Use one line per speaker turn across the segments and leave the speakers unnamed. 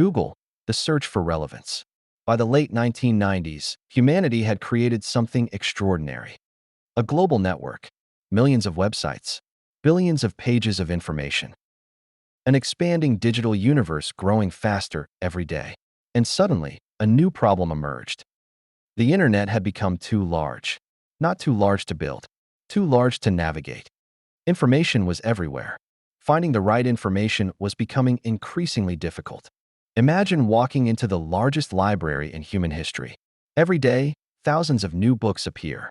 Google, the search for relevance. By the late 1990s, humanity had created something extraordinary. A global network, millions of websites, billions of pages of information. An expanding digital universe growing faster every day. And suddenly, a new problem emerged. The internet had become too large. Not too large to build, too large to navigate. Information was everywhere. Finding the right information was becoming increasingly difficult. Imagine walking into the largest library in human history. Every day, thousands of new books appear.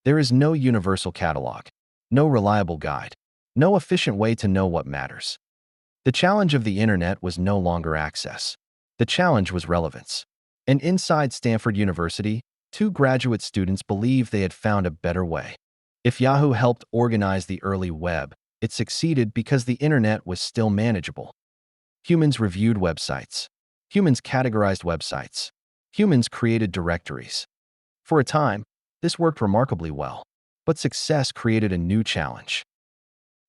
There is no universal catalog, no reliable guide, no efficient way to know what matters. The challenge of the internet was no longer access. The challenge was relevance. And inside Stanford University, two graduate students believed they had found a better way. If Yahoo helped organize the early web, it succeeded because the internet was still manageable. Humans reviewed websites. Humans categorized websites. Humans created directories. For a time, this worked remarkably well. But success created a new challenge.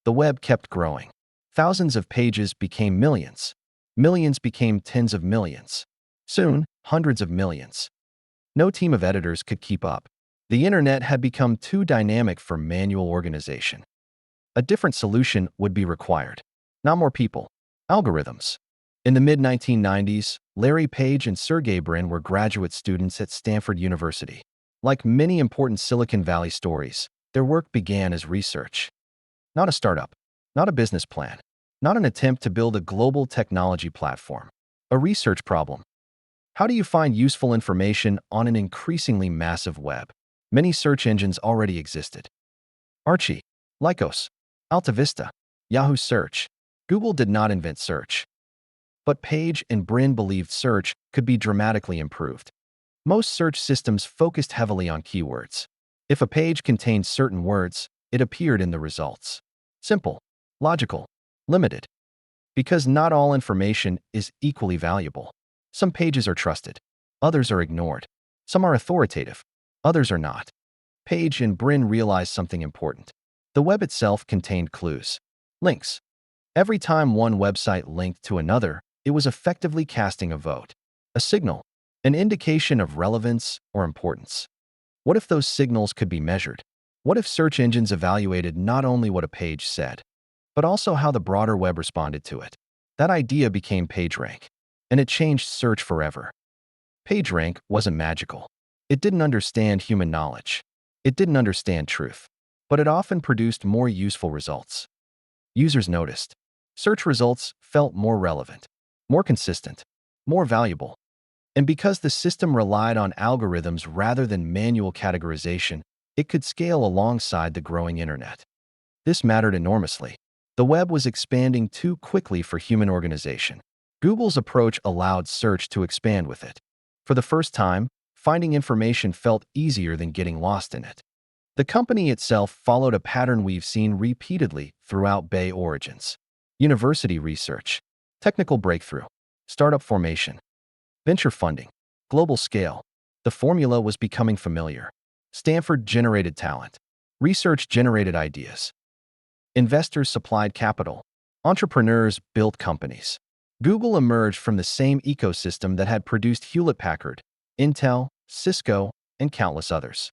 The web kept growing. Thousands of pages became millions. Millions became tens of millions. Soon, hundreds of millions. No team of editors could keep up. The internet had become too dynamic for manual organization. A different solution would be required. Not more people. Algorithms. In the mid-1990s, Larry Page and Sergey Brin were graduate students at Stanford University. Like many important Silicon Valley stories, their work began as research. Not a startup. Not a business plan. Not an attempt to build a global technology platform. A research problem. How do you find useful information on an increasingly massive web? Many search engines already existed. Archie, Lycos, AltaVista, Yahoo Search. Google did not invent search. But Page and Brin believed search could be dramatically improved. Most search systems focused heavily on keywords. If a page contained certain words, it appeared in the results. Simple, logical, limited. Because not all information is equally valuable. Some pages are trusted. Others are ignored. Some are authoritative. Others are not. Page and Brin realized something important. The web itself contained clues. Links. Every time one website linked to another, it was effectively casting a vote. A signal. An indication of relevance or importance. What if those signals could be measured? What if search engines evaluated not only what a page said, but also how the broader web responded to it? That idea became PageRank, and it changed search forever. PageRank wasn't magical. It didn't understand human knowledge. It didn't understand truth, but it often produced more useful results. Users noticed. Search results felt more relevant, more consistent, more valuable. And because the system relied on algorithms rather than manual categorization, it could scale alongside the growing internet. This mattered enormously. The web was expanding too quickly for human organization. Google's approach allowed search to expand with it. For the first time, finding information felt easier than getting lost in it. The company itself followed a pattern we've seen repeatedly throughout Bay origins. University research, technical breakthrough, startup formation, venture funding, global scale. The formula was becoming familiar. Stanford generated talent. Research generated ideas. Investors supplied capital. Entrepreneurs built companies. Google emerged from the same ecosystem that had produced Hewlett-Packard, Intel, Cisco, and countless others.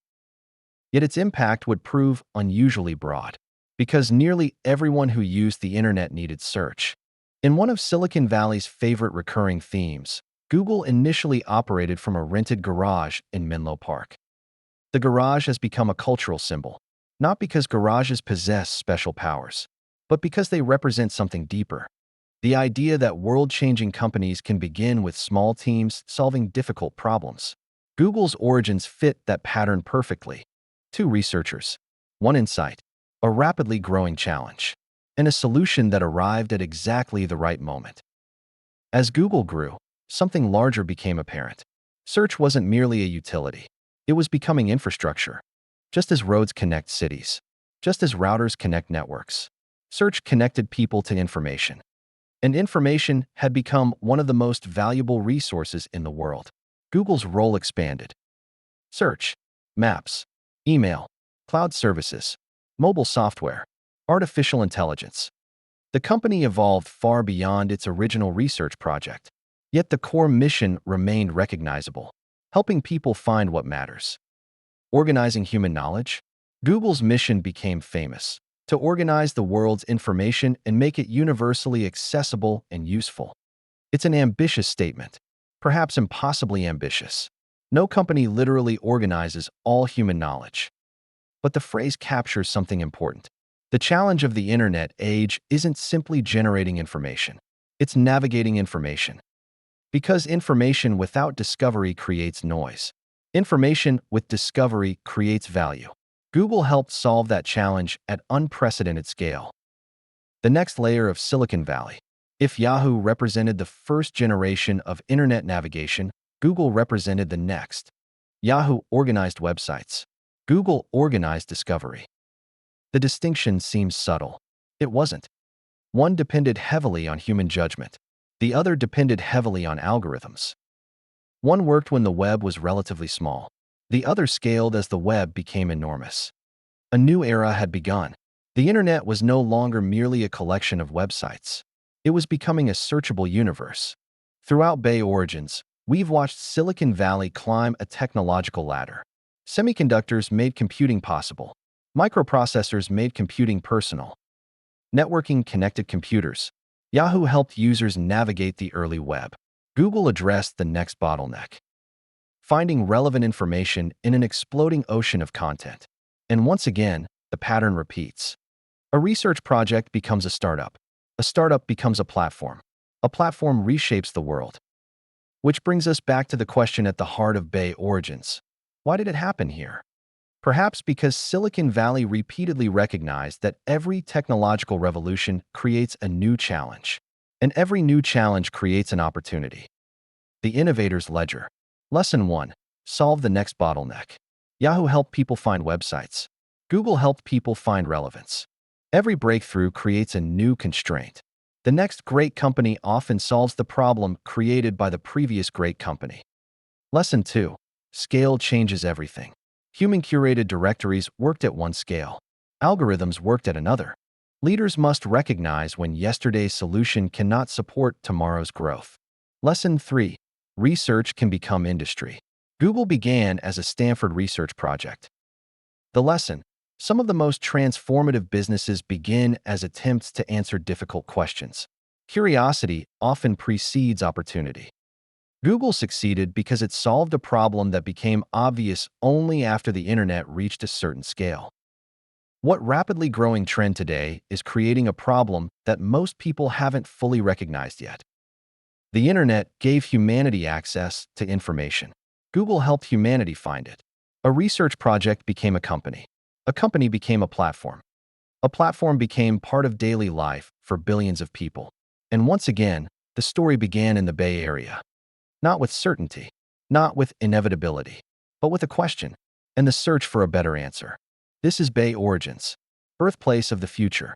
Yet its impact would prove unusually broad, because nearly everyone who used the internet needed search. In one of Silicon Valley's favorite recurring themes, Google initially operated from a rented garage in Menlo Park. The garage has become a cultural symbol, not because garages possess special powers, but because they represent something deeper. The idea that world-changing companies can begin with small teams solving difficult problems. Google's origins fit that pattern perfectly. Two researchers, one insight, a rapidly growing challenge, and a solution that arrived at exactly the right moment. As Google grew, something larger became apparent. Search wasn't merely a utility. It was becoming infrastructure. Just as roads connect cities, just as routers connect networks, search connected people to information. And information had become one of the most valuable resources in the world. Google's role expanded. Search, maps, email, cloud services, mobile software, artificial intelligence. The company evolved far beyond its original research project. Yet the core mission remained recognizable, helping people find what matters. Organizing human knowledge? Google's mission became famous: to organize the world's information and make it universally accessible and useful. It's an ambitious statement, perhaps impossibly ambitious. No company literally organizes all human knowledge. But the phrase captures something important. The challenge of the internet age isn't simply generating information. It's navigating information. Because information without discovery creates noise. Information with discovery creates value. Google helped solve that challenge at unprecedented scale. The next layer of Silicon Valley. If Yahoo represented the first generation of internet navigation, Google represented the next. Yahoo organized websites. Google organized discovery. The distinction seems subtle. It wasn't. One depended heavily on human judgment. The other depended heavily on algorithms. One worked when the web was relatively small. The other scaled as the web became enormous. A new era had begun. The internet was no longer merely a collection of websites. It was becoming a searchable universe. Throughout Bay Origins, we've watched Silicon Valley climb a technological ladder. Semiconductors made computing possible. Microprocessors made computing personal. Networking connected computers. Yahoo helped users navigate the early web. Google addressed the next bottleneck: finding relevant information in an exploding ocean of content. And once again, the pattern repeats. A research project becomes a startup. A startup becomes a platform. A platform reshapes the world. Which brings us back to the question at the heart of Bay Origins. Why did it happen here? Perhaps because Silicon Valley repeatedly recognized that every technological revolution creates a new challenge, and every new challenge creates an opportunity. The innovator's ledger. Lesson 1. Solve the next bottleneck. Yahoo helped people find websites. Google helped people find relevance. Every breakthrough creates a new constraint. The next great company often solves the problem created by the previous great company. Lesson 2. Scale changes everything. Human-curated directories worked at one scale. Algorithms worked at another. Leaders must recognize when yesterday's solution cannot support tomorrow's growth. Lesson 3. Research can become industry. Google began as a Stanford research project. The lesson: some of the most transformative businesses begin as attempts to answer difficult questions. Curiosity often precedes opportunity. Google succeeded because it solved a problem that became obvious only after the internet reached a certain scale. What rapidly growing trend today is creating a problem that most people haven't fully recognized yet. The internet gave humanity access to information. Google helped humanity find it. A research project became a company. A company became a platform. A platform became part of daily life for billions of people. And once again, the story began in the Bay Area. Not with certainty, not with inevitability, but with a question and the search for a better answer. This is Bay Origins, birthplace of the future.